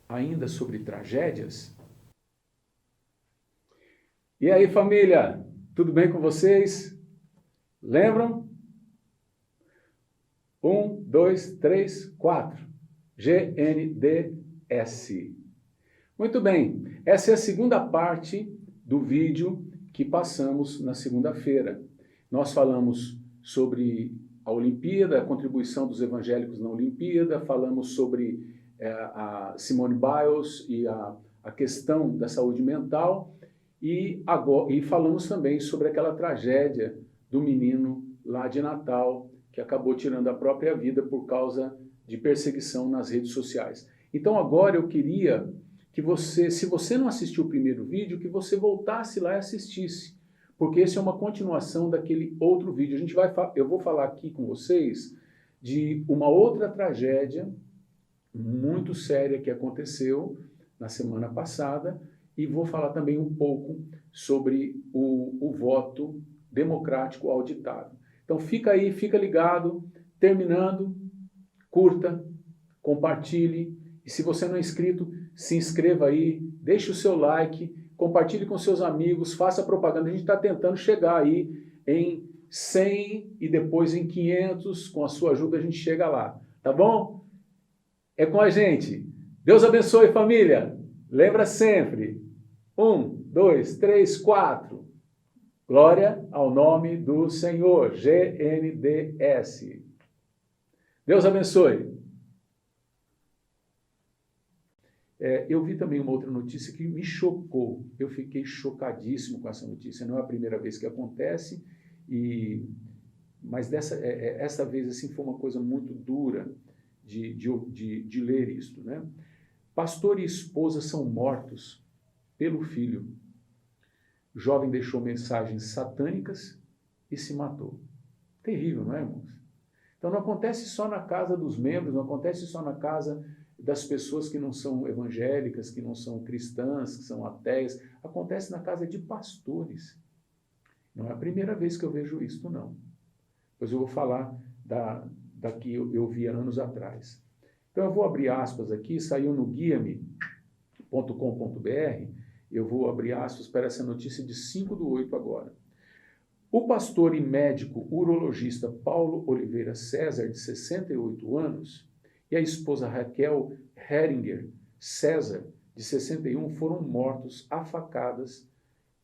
ainda sobre tragédias. E aí, família, tudo bem com vocês? Lembram? 1, 2, 3, 4. GNDS. Muito bem, essa é a segunda parte do vídeo que passamos na segunda-feira. Nós falamos sobre a Olimpíada, a contribuição dos evangélicos na Olimpíada, falamos sobre a Simone Biles e a questão da saúde mental e falamos também sobre aquela tragédia do menino lá de Natal que acabou tirando a própria vida por causa de perseguição nas redes sociais. Então agora eu queria que você, se você não assistiu o primeiro vídeo, que você voltasse lá e assistisse, porque esse é uma continuação daquele outro vídeo. Eu vou falar aqui com vocês de uma outra tragédia muito séria que aconteceu na semana passada e vou falar também um pouco sobre o voto democrático auditado. Então fica aí, fica ligado, terminando, curta, compartilhe e se você não é inscrito, se inscreva aí, deixe o seu like, compartilhe com seus amigos, faça propaganda. A gente está tentando chegar aí em 100 e depois em 500, com a sua ajuda a gente chega lá, tá bom? É com a gente. Deus abençoe, família. Lembra sempre. 1, 2, 3, 4. Glória ao nome do Senhor. GNDS. Deus abençoe. Eu vi também uma outra notícia que me chocou. Eu fiquei chocadíssimo com essa notícia. Não é a primeira vez que acontece, mas essa vez assim, foi uma coisa muito dura de ler isto, né? Pastor e esposa são mortos pelo filho. O jovem deixou mensagens satânicas e se matou. Terrível, não é, irmãos? Então não acontece só na casa dos membros, não acontece só na casa das pessoas que não são evangélicas, que não são cristãs, que são ateias. Acontece na casa de pastores. Não é a primeira vez que eu vejo isso, não. Pois eu vou falar da que eu vi há anos atrás. Então eu vou abrir aspas aqui, saiu no guia-me.com.br, eu vou abrir aspas para essa notícia de 5/8 agora. O pastor e médico urologista Paulo Oliveira César, de 68 anos, e a esposa Raquel Heringer César, de 61, foram mortos a facadas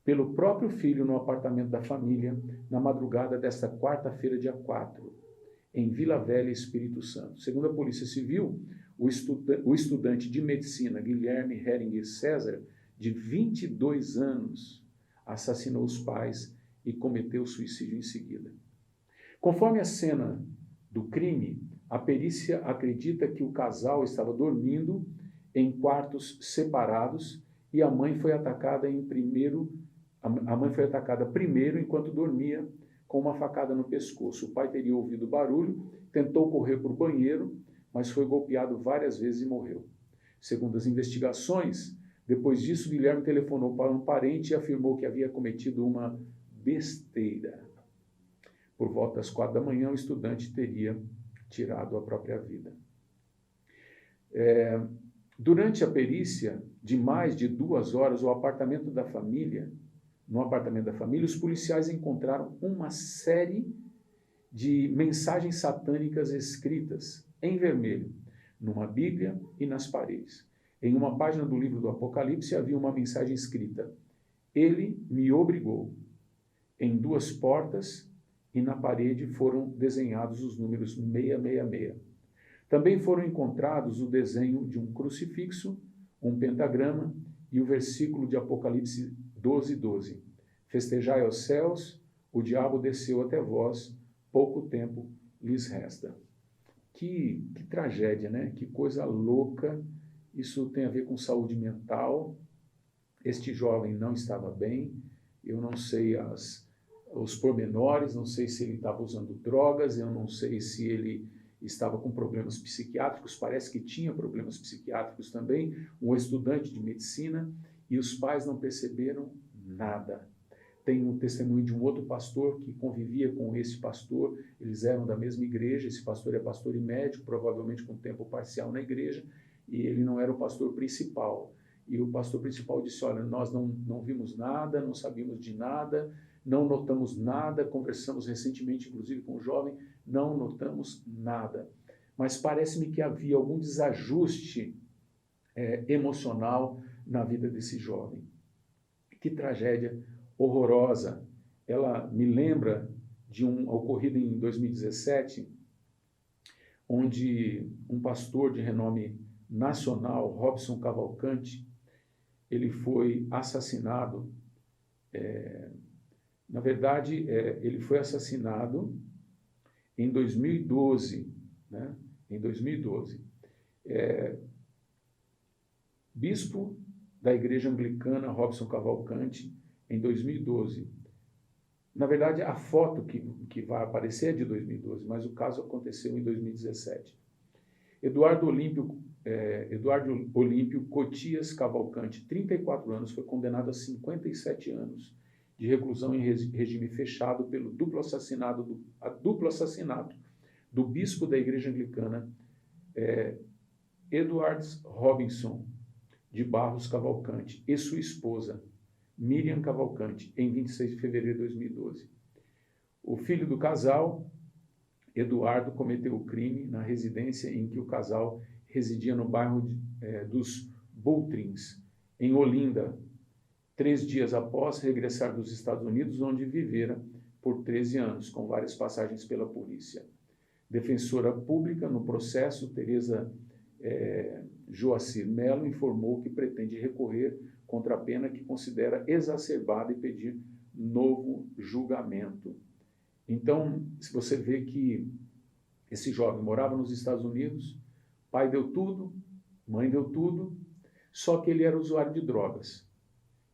pelo próprio filho no apartamento da família na madrugada desta quarta-feira, dia 4, em Vila Velha, Espírito Santo. Segundo a Polícia Civil, o estudante de medicina Guilherme Heringer César, de 22 anos, assassinou os pais e cometeu suicídio em seguida. Conforme a cena do crime, a perícia acredita que o casal estava dormindo em quartos separados e a mãe foi atacada primeiro enquanto dormia com uma facada no pescoço. O pai teria ouvido barulho, tentou correr para o banheiro, mas foi golpeado várias vezes e morreu. Segundo as investigações, depois disso, Guilherme telefonou para um parente e afirmou que havia cometido uma besteira. Por volta das 4 da manhã, o estudante teria tirado a própria vida. Durante a perícia de mais de 2 horas, no apartamento da família, os policiais encontraram uma série de mensagens satânicas escritas em vermelho, numa Bíblia e nas paredes. Em uma página do livro do Apocalipse havia uma mensagem escrita: "Ele me obrigou". Em 2 portas e na parede foram desenhados os números 666. Também foram encontrados o desenho de um crucifixo, um pentagrama e o versículo de Apocalipse 12:12. "Festejai aos céus, o diabo desceu até vós, pouco tempo lhes resta". Que tragédia, né? Que coisa louca. Isso tem a ver com saúde mental. Este jovem não estava bem. Eu não sei os pormenores, não sei se ele estava usando drogas, eu não sei se ele estava com problemas psiquiátricos, parece que tinha problemas psiquiátricos também, um estudante de medicina, e os pais não perceberam nada. Tem um testemunho de um outro pastor que convivia com esse pastor, eles eram da mesma igreja, esse pastor é pastor e médico, provavelmente com tempo parcial na igreja, e ele não era o pastor principal. E o pastor principal disse, olha, nós não vimos nada, não sabíamos de nada, não notamos nada, conversamos recentemente, inclusive, com o jovem, não notamos nada. Mas parece-me que havia algum desajuste emocional na vida desse jovem. Que tragédia horrorosa. Ela me lembra de um ocorrido em 2017, onde um pastor de renome nacional, Robson Cavalcante, ele foi assassinado. Na verdade, ele foi assassinado em 2012, né? Em 2012. Bispo da Igreja Anglicana, Robson Cavalcante, em 2012. Na verdade, a foto que vai aparecer é de 2012, mas o caso aconteceu em 2017. Eduardo Olímpio Cotias Cavalcante, 34 anos, foi condenado a 57 anos de reclusão em regime fechado pelo duplo assassinato do bispo da Igreja Anglicana, Edward Robinson de Barros Cavalcante, e sua esposa, Miriam Cavalcante, em 26 de fevereiro de 2012. O filho do casal, Eduardo, cometeu o crime na residência em que o casal residia no bairro dos Boutrins, em Olinda, 3 dias após regressar dos Estados Unidos, onde vivera por 13 anos, com várias passagens pela polícia. Defensora pública no processo, Tereza Joacir Melo, informou que pretende recorrer contra a pena que considera exacerbada e pedir novo julgamento. Então, se você vê que esse jovem morava nos Estados Unidos, pai deu tudo, mãe deu tudo, só que ele era usuário de drogas.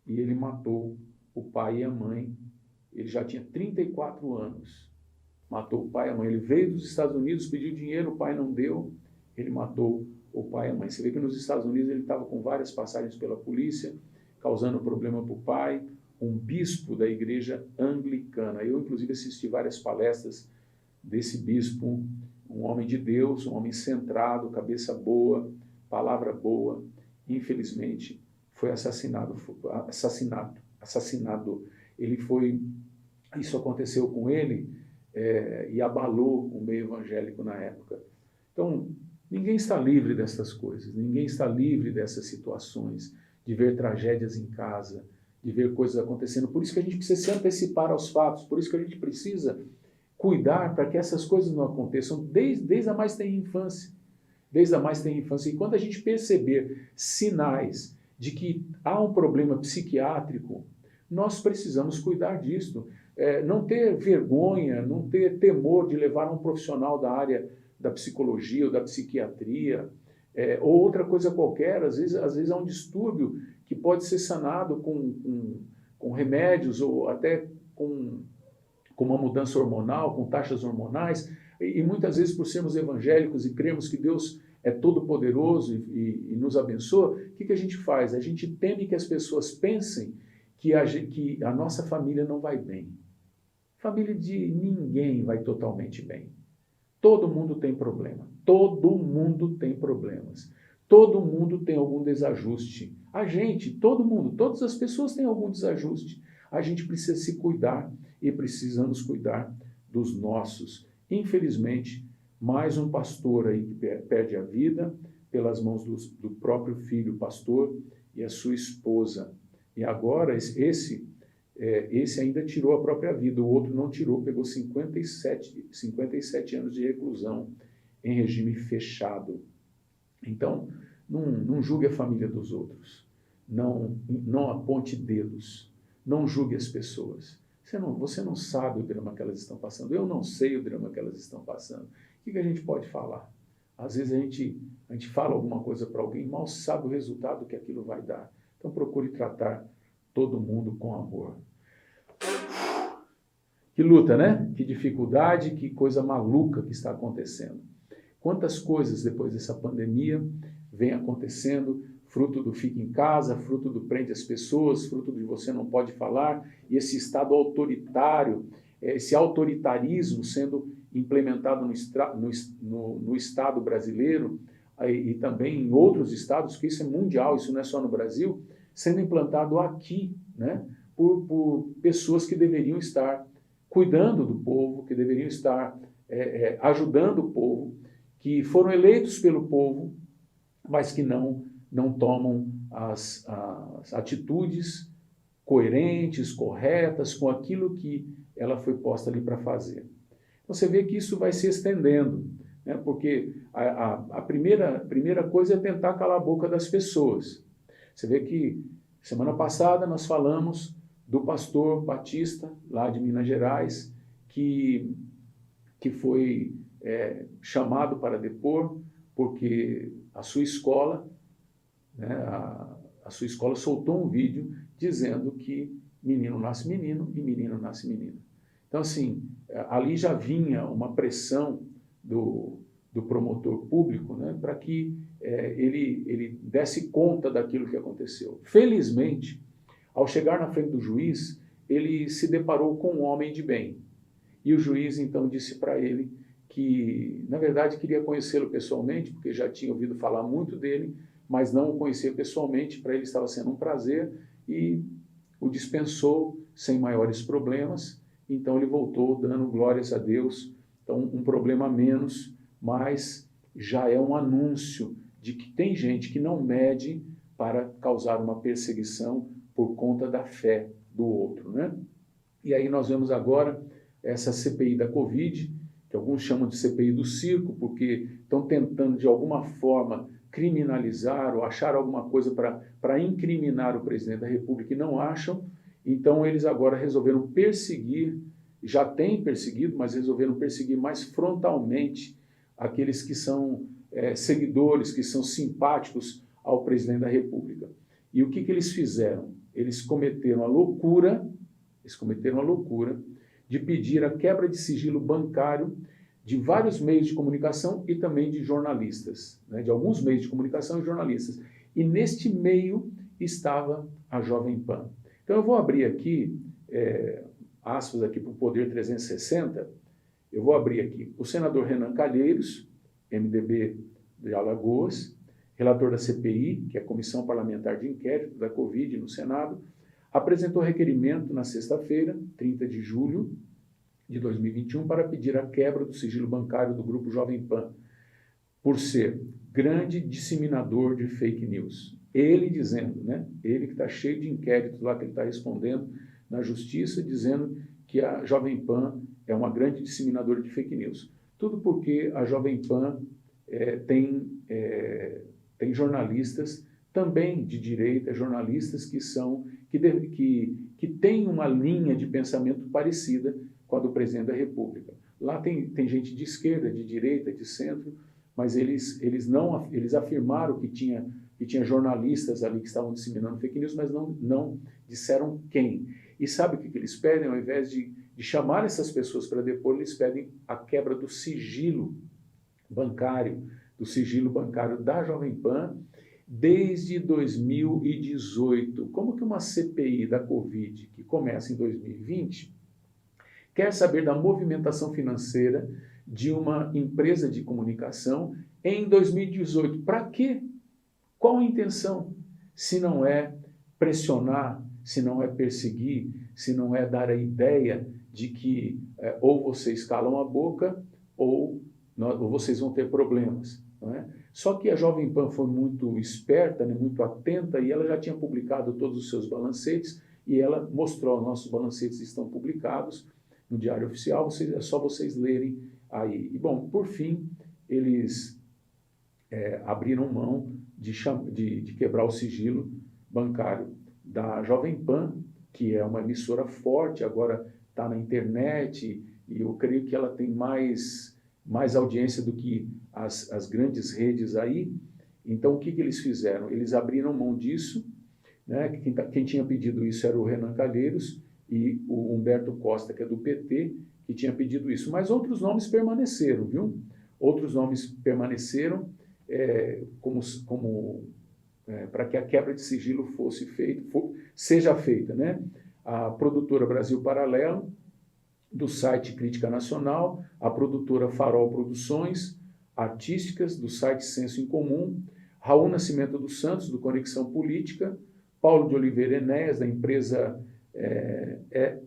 E ele matou o pai e a mãe. Ele já tinha 34 anos. Matou o pai e a mãe. Ele veio dos Estados Unidos, pediu dinheiro, o pai não deu, ele matou o pai e a mãe. Você vê que nos Estados Unidos ele estava com várias passagens pela polícia, causando problema para o pai, um bispo da Igreja Anglicana. Eu, inclusive, assisti várias palestras desse bispo, um homem de Deus, um homem centrado, cabeça boa, palavra boa. Infelizmente, foi assassinado. Isso aconteceu com ele e abalou o meio evangélico na época. Então, ninguém está livre dessas coisas, ninguém está livre dessas situações, de ver tragédias em casa, de ver coisas acontecendo. Por isso que a gente precisa se antecipar aos fatos, por isso que a gente precisa cuidar para que essas coisas não aconteçam desde a mais tenra infância. Desde a mais tenra infância. E quando a gente perceber sinais de que há um problema psiquiátrico, nós precisamos cuidar disso. Não ter vergonha, não ter temor de levar um profissional da área da psicologia ou da psiquiatria, ou outra coisa qualquer. Às vezes há um distúrbio que pode ser sanado com remédios ou até com uma mudança hormonal, com taxas hormonais, e muitas vezes por sermos evangélicos e cremos que Deus é todo-poderoso e nos abençoa, o que a gente faz? A gente teme que as pessoas pensem que a nossa família não vai bem. Família de ninguém vai totalmente bem. Todo mundo tem problema. Todo mundo tem problemas. Todo mundo tem algum desajuste. Todo mundo, todas as pessoas têm algum desajuste. A gente precisa se cuidar e precisamos cuidar dos nossos. Infelizmente, mais um pastor aí que perde a vida pelas mãos do próprio filho pastor e a sua esposa. E agora esse ainda tirou a própria vida, o outro não tirou, pegou 57 anos de reclusão em regime fechado. Então, não julgue a família dos outros, não aponte dedos, não julgue as pessoas. Você não sabe o drama que elas estão passando, eu não sei o drama que elas estão passando. O que a gente pode falar? Às vezes a gente fala alguma coisa para alguém, mal sabe o resultado que aquilo vai dar. Então procure tratar todo mundo com amor. Que luta, né? Que dificuldade, que coisa maluca que está acontecendo. Quantas coisas depois dessa pandemia vem acontecendo, fruto do fica em casa, fruto do prende as pessoas, fruto de você não pode falar, e esse estado autoritário, esse autoritarismo sendo implementado no Estado brasileiro, e também em outros estados, porque isso é mundial, isso não é só no Brasil, sendo implantado aqui, né, por pessoas que deveriam estar cuidando do povo, que deveriam estar ajudando o povo, que foram eleitos pelo povo, mas que não tomam as atitudes coerentes, corretas, com aquilo que ela foi posta ali para fazer. Então você vê que isso vai se estendendo, né? Porque a primeira coisa é tentar calar a boca das pessoas. Você vê que semana passada nós falamos do pastor Batista, lá de Minas Gerais, que foi chamado para depor, porque a sua escola, né, a sua escola soltou um vídeo dizendo que menino nasce menino e menino nasce menina. Então, assim, ali já vinha uma pressão do promotor público, né, para que ele desse conta daquilo que aconteceu. Felizmente, ao chegar na frente do juiz, ele se deparou com um homem de bem. E o juiz, então, disse para ele que, na verdade, queria conhecê-lo pessoalmente, porque já tinha ouvido falar muito dele, mas não o conhecia pessoalmente, para ele estava sendo um prazer, e o dispensou sem maiores problemas. Então ele voltou dando glórias a Deus. Então um problema a menos, mas já é um anúncio de que tem gente que não mede para causar uma perseguição por conta da fé do outro, né? E aí nós vemos agora essa CPI da Covid, que alguns chamam de CPI do circo, porque estão tentando de alguma forma criminalizar ou achar alguma coisa para incriminar o presidente da República e não acham. Então eles agora resolveram perseguir, já têm perseguido, mas resolveram perseguir mais frontalmente aqueles que são seguidores, que são simpáticos ao presidente da República. E o que eles fizeram? Eles cometeram a loucura de pedir a quebra de sigilo bancário de vários meios de comunicação e também de jornalistas, né, de alguns meios de comunicação e jornalistas. E neste meio estava a Jovem Pan. Então eu vou abrir aqui, aspas aqui para o Poder 360, eu vou abrir aqui. O senador Renan Calheiros, MDB de Alagoas, relator da CPI, que é a Comissão Parlamentar de Inquérito da Covid no Senado, apresentou requerimento na sexta-feira, 30 de julho de 2021, para pedir a quebra do sigilo bancário do Grupo Jovem Pan, por ser grande disseminador de fake news. Ele dizendo, né? Ele que está cheio de inquéritos lá, que ele está respondendo na justiça, dizendo que a Jovem Pan é uma grande disseminadora de fake news. Tudo porque a Jovem Pan tem jornalistas também de direita, jornalistas que têm uma linha de pensamento parecida com a do presidente da República. Lá tem gente de esquerda, de direita, de centro, mas eles afirmaram que tinha jornalistas ali que estavam disseminando fake news, mas não disseram quem. E sabe o que eles pedem? Ao invés de chamar essas pessoas para depor, eles pedem a quebra do sigilo bancário da Jovem Pan desde 2018. Como que uma CPI da Covid, que começa em 2020, quer saber da movimentação financeira de uma empresa de comunicação em 2018? Para quê? Qual a intenção? Se não é pressionar, se não é perseguir, se não é dar a ideia de que ou vocês calam a boca ou vocês vão ter problemas, não é? Só que a Jovem Pan foi muito esperta, né, muito atenta, e ela já tinha publicado todos os seus balancetes, e ela mostrou, nossos balancetes estão publicados no Diário Oficial, é só vocês lerem aí. E, bom, por fim, eles abriram mão de quebrar o sigilo bancário da Jovem Pan, que é uma emissora forte, agora está na internet, e eu creio que ela tem mais audiência do que as grandes redes aí. Então, o que eles fizeram? Eles abriram mão disso, né? Quem tinha pedido isso era o Renan Calheiros e o Humberto Costa, que é do PT, que tinha pedido isso. Mas outros nomes permaneceram, viu? Outros nomes permaneceram para que a quebra de sigilo seja feita, né? A produtora Brasil Paralelo, do site Crítica Nacional, a produtora Farol Produções, artísticas, do site Senso em Comum, Raul Nascimento dos Santos, do Conexão Política, Paulo de Oliveira Enéas, da empresa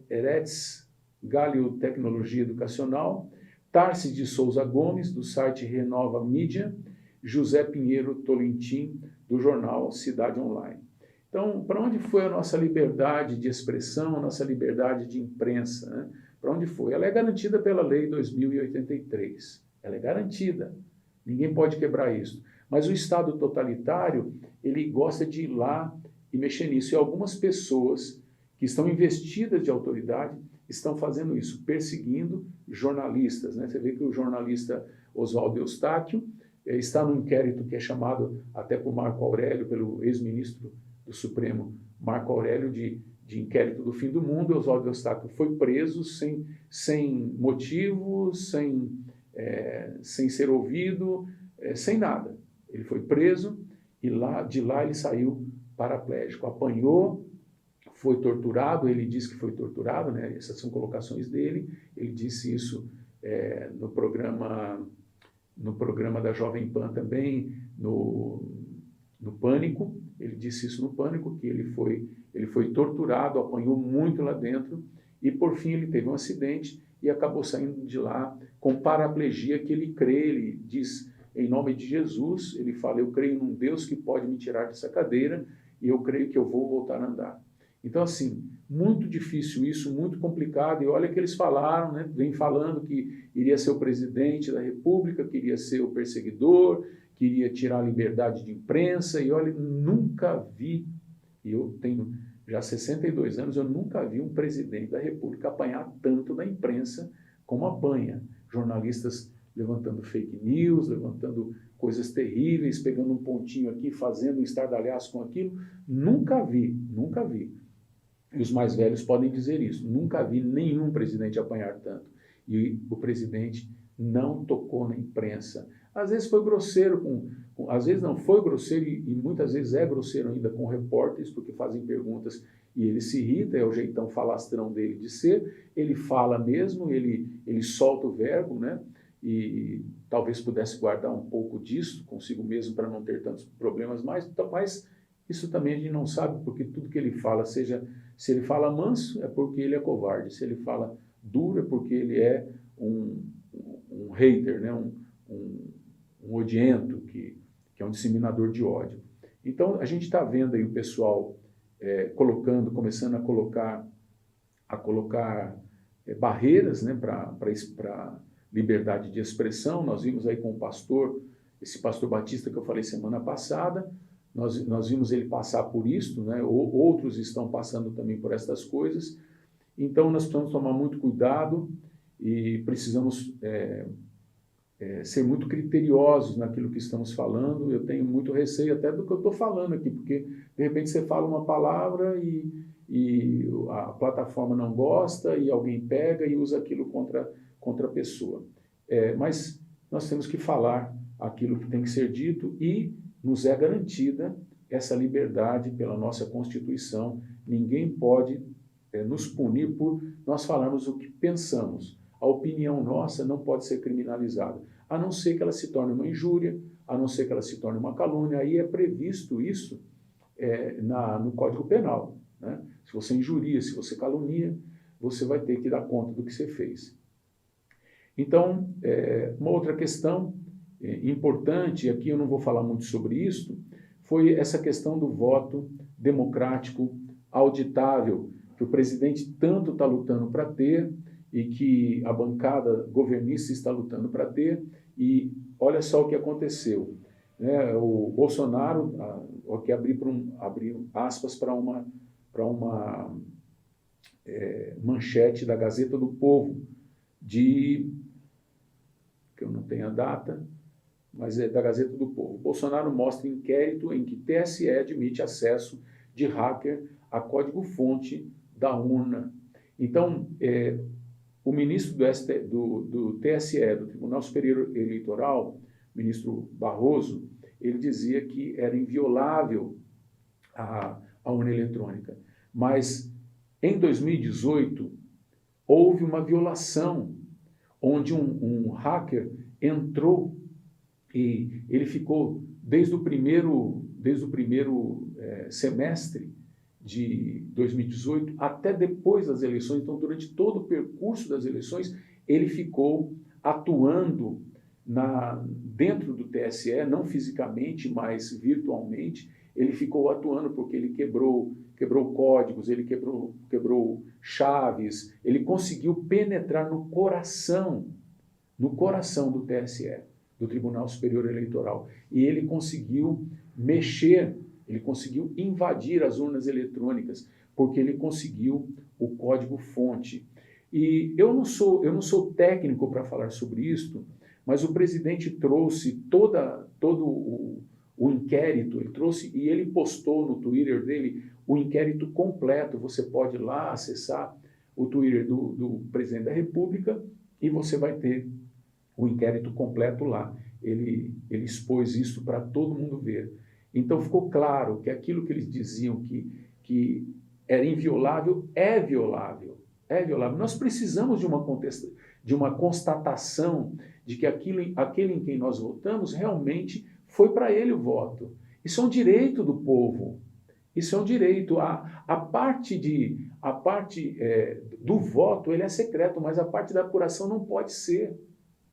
Eretz Galil Tecnologia Educacional, Tarsis de Souza Gomes, do site Renova Mídia, José Pinheiro Tolentim, do jornal Cidade Online. Então, para onde foi a nossa liberdade de expressão, a nossa liberdade de imprensa, né? Para onde foi? Ela é garantida pela Lei 2083. Ela é garantida. Ninguém pode quebrar isso. Mas o Estado totalitário, ele gosta de ir lá e mexer nisso. E algumas pessoas que estão investidas de autoridade estão fazendo isso, perseguindo jornalistas, né? Você vê que o jornalista Oswaldo Eustáquio está num inquérito que é chamado até por Marco Aurélio, pelo ex-ministro do Supremo, Marco Aurélio, de inquérito do fim do mundo. Oswaldo Eustáquio foi preso sem motivo, sem ser ouvido, sem nada. Ele foi preso e de lá ele saiu paraplégico, apanhou, foi torturado. Ele disse que foi torturado, né? Essas são colocações dele. Ele disse isso no programa da Jovem Pan também, no Pânico. Ele disse isso no Pânico, que ele foi torturado, apanhou muito lá dentro e, por fim, ele teve um acidente e acabou saindo de lá com paraplegia, que ele crê, ele diz, em nome de Jesus, ele fala: eu creio num Deus que pode me tirar dessa cadeira e eu creio que eu vou voltar a andar. Então, assim, muito difícil isso, muito complicado. E olha que eles falaram, né, vem falando que iria ser o presidente da República, que iria ser o perseguidor, que iria tirar a liberdade de imprensa. E olha, nunca vi, e eu tenho já 62 anos, eu nunca vi um presidente da República apanhar tanto da imprensa como apanha. Jornalistas levantando fake news, levantando coisas terríveis, pegando um pontinho aqui, fazendo um estardalhaço com aquilo. Nunca vi, nunca vi. E os mais velhos podem dizer isso. Nunca vi nenhum presidente apanhar tanto. E o presidente não tocou na imprensa. Às vezes foi grosseiro às vezes não foi grosseiro e muitas vezes é grosseiro ainda com repórteres, porque fazem perguntas e ele se irrita, é o jeitão falastrão dele de ser. Ele fala mesmo, ele solta o verbo, né? E talvez pudesse guardar um pouco disso consigo mesmo para não ter tantos problemas, mas isso também a gente não sabe, porque tudo que ele fala, se ele fala manso, é porque ele é covarde. Se ele fala duro, é porque ele é um hater, né? um odiento, que é um disseminador de ódio. Então, a gente está vendo aí o pessoal começando a colocar barreiras, né, para liberdade de expressão. Nós vimos aí com esse pastor Batista que eu falei semana passada, nós vimos ele passar por isso, né? Outros estão passando também por essas coisas. Então, nós precisamos tomar muito cuidado e precisamos ser muito criteriosos naquilo que estamos falando. Eu tenho muito receio até do que eu estou falando aqui, porque, de repente, você fala uma palavra e a plataforma não gosta e alguém pega e usa aquilo contra a pessoa. Mas nós temos que falar aquilo que tem que ser dito e nos é garantida essa liberdade pela nossa Constituição. Ninguém pode nos punir por nós falarmos o que pensamos. A opinião nossa não pode ser criminalizada, a não ser que ela se torne uma injúria, a não ser que ela se torne uma calúnia. Aí é previsto isso no Código Penal, né? Se você injuria, se você calunia, você vai ter que dar conta do que você fez. Então, uma outra questão importante, e aqui eu não vou falar muito sobre isso, foi essa questão do voto democrático auditável, que o presidente tanto está lutando para ter e que a bancada governista está lutando para ter. E olha só o que aconteceu, né? O Bolsonaro, aqui abri aspas para uma manchete da Gazeta do Povo, que eu não tenho a data, mas é da Gazeta do Povo. Bolsonaro mostra inquérito em que TSE admite acesso de hacker a código-fonte da urna. Então, o ministro do TSE, do Tribunal Superior Eleitoral, ministro Barroso, ele dizia que era inviolável a urna eletrônica. Mas, em 2018, houve uma violação, onde um hacker entrou E ele ficou desde o primeiro semestre de 2018 até depois das eleições. Então, durante todo o percurso das eleições, ele ficou atuando dentro do TSE, não fisicamente, mas virtualmente. Ele ficou atuando porque ele quebrou códigos, ele quebrou chaves, ele conseguiu penetrar no coração do TSE, do Tribunal Superior Eleitoral. E ele conseguiu mexer, ele conseguiu invadir as urnas eletrônicas, porque ele conseguiu o código-fonte. E eu não sou técnico para falar sobre isso, mas o presidente trouxe todo o inquérito, ele trouxe e ele postou no Twitter dele o inquérito completo. Você pode ir lá acessar o Twitter do presidente da República e você vai ter o inquérito completo lá. Ele expôs isso para todo mundo ver. Então ficou claro que aquilo que eles diziam que era inviolável, é violável. É violável. Nós precisamos de uma constatação de que aquele em quem nós votamos realmente foi para ele o voto. Isso é um direito do povo. Isso é um direito. A parte do voto ele é secreto, mas a parte da apuração não pode ser.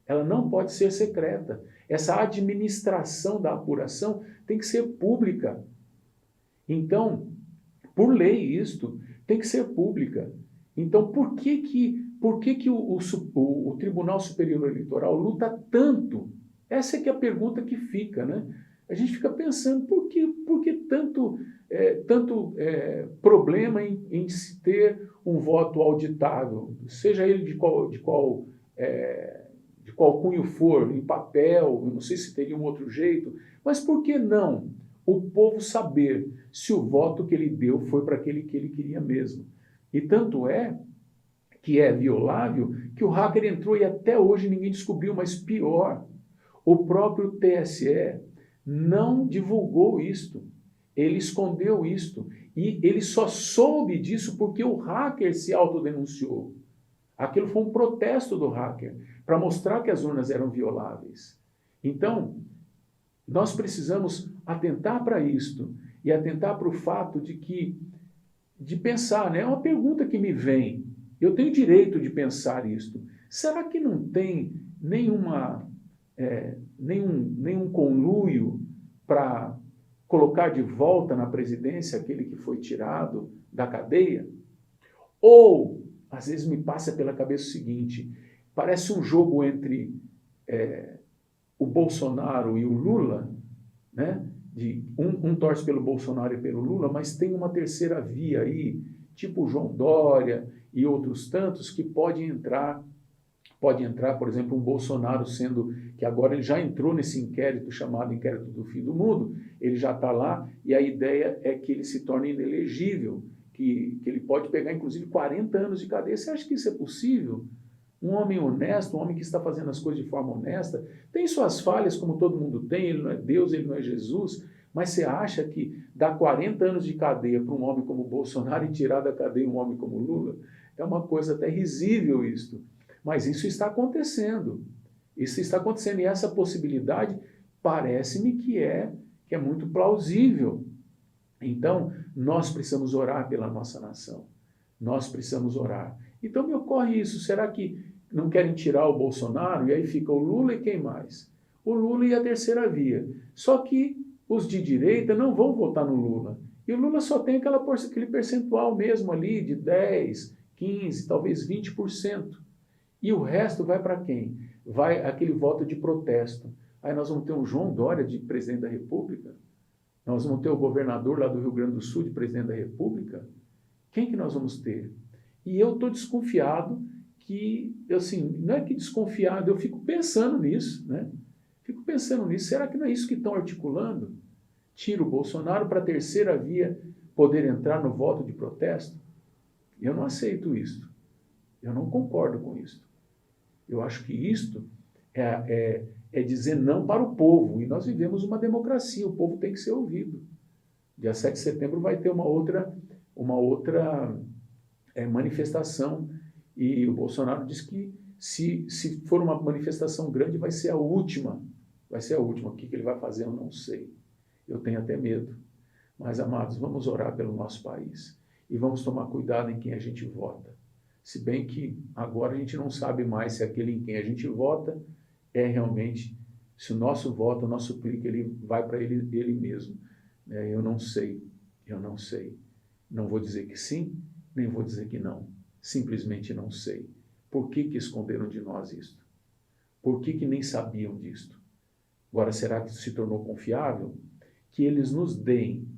Ela não pode ser secreta. Essa administração da apuração tem que ser pública. Então, por lei, isto tem que ser pública. Então, por que o Tribunal Superior Eleitoral luta tanto? Essa é que é a pergunta que fica, né? A gente fica pensando, por que tanto problema em se ter um voto auditável, seja ele de qual cunho for, em papel, não sei se teria um outro jeito, mas por que não o povo saber se o voto que ele deu foi para aquele que ele queria mesmo? E tanto é que é violável que o hacker entrou e até hoje ninguém descobriu, mas pior, o próprio TSE não divulgou isto, ele escondeu isto, e ele só soube disso porque o hacker se autodenunciou. Aquilo foi um protesto do hacker, para mostrar que as urnas eram violáveis. Então, nós precisamos atentar para isto, e atentar para o fato de pensar, né? É uma pergunta que me vem, eu tenho direito de pensar isto. Será que não tem nenhum conluio para colocar de volta na presidência aquele que foi tirado da cadeia? Ou, às vezes me passa pela cabeça o seguinte, parece um jogo entre o Bolsonaro e o Lula, né? Um torce pelo Bolsonaro e pelo Lula, mas tem uma terceira via aí, tipo o João Dória e outros tantos, que pode entrar, por exemplo, um Bolsonaro que agora ele já entrou nesse inquérito chamado Inquérito do Fim do Mundo, ele já está lá, e a ideia é que ele se torne inelegível, que ele pode pegar, inclusive, 40 anos de cadeia. Você acha que isso é possível? Um homem honesto, um homem que está fazendo as coisas de forma honesta, tem suas falhas, como todo mundo tem, ele não é Deus, ele não é Jesus, mas você acha que dar 40 anos de cadeia para um homem como Bolsonaro e tirar da cadeia um homem como Lula? É uma coisa até risível isto. Mas isso está acontecendo. Isso está acontecendo, e essa possibilidade parece-me que é muito plausível. Então, nós precisamos orar pela nossa nação. Nós precisamos orar. Então me ocorre isso, será que não querem tirar o Bolsonaro e aí fica o Lula e quem mais? O Lula e a terceira via. Só que os de direita não vão votar no Lula. E o Lula só tem aquele percentual mesmo ali de 10, 15, talvez 20%. E o resto vai para quem? Vai aquele voto de protesto. Aí nós vamos ter um João Dória de presidente da República? Nós vamos ter o governador lá do Rio Grande do Sul de presidente da República? Quem que nós vamos ter? E eu estou desconfiado que, assim, não é que desconfiado, eu fico pensando nisso, né? Fico pensando nisso, será que não é isso que estão articulando? Tira o Bolsonaro para a terceira via poder entrar no voto de protesto? Eu não aceito isso. Eu não concordo com isso. Eu acho que isto é dizer não para o povo, e nós vivemos uma democracia, o povo tem que ser ouvido. Dia 7 de setembro vai ter uma outra manifestação, e o Bolsonaro diz que se for uma manifestação grande vai ser a última Vai ser a última. O que ele vai fazer eu não sei. Eu tenho até medo. Mas, amados, vamos orar pelo nosso país. E vamos tomar cuidado em quem a gente vota. Se bem que agora a gente não sabe mais se aquele em quem a gente vota é realmente, se o nosso voto, o nosso clique, ele vai para ele mesmo. Eu não sei. Não vou dizer que sim, nem vou dizer que não. Simplesmente não sei. Por que esconderam de nós isto? Por que nem sabiam disto? Agora, será que isso se tornou confiável? Que eles nos deem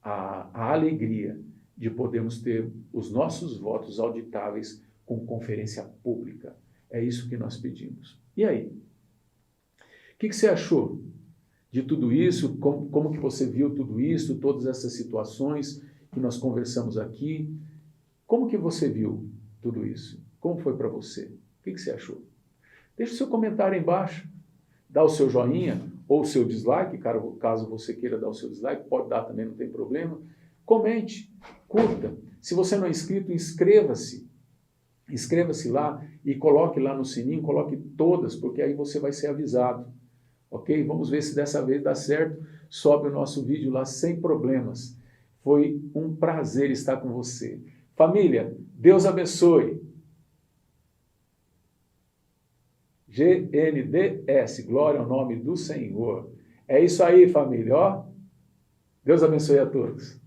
a alegria de podermos ter os nossos votos auditáveis com conferência pública. É isso que nós pedimos. E aí? O que você achou de tudo isso? Como que você viu tudo isso, todas essas situações que nós conversamos aqui? Como que você viu tudo isso? Como foi para você? O que você achou? Deixe o seu comentário aí embaixo. Dá o seu joinha ou o seu dislike, caso você queira dar o seu dislike, pode dar também, não tem problema. Comente, curta. Se você não é inscrito, inscreva-se. Inscreva-se lá e coloque lá no sininho, coloque todas, porque aí você vai ser avisado. Ok? Vamos ver se dessa vez dá certo. Sobe o nosso vídeo lá sem problemas. Foi um prazer estar com você. Família, Deus abençoe. GNDS, glória ao nome do Senhor. É isso aí, família, ó. Deus abençoe a todos.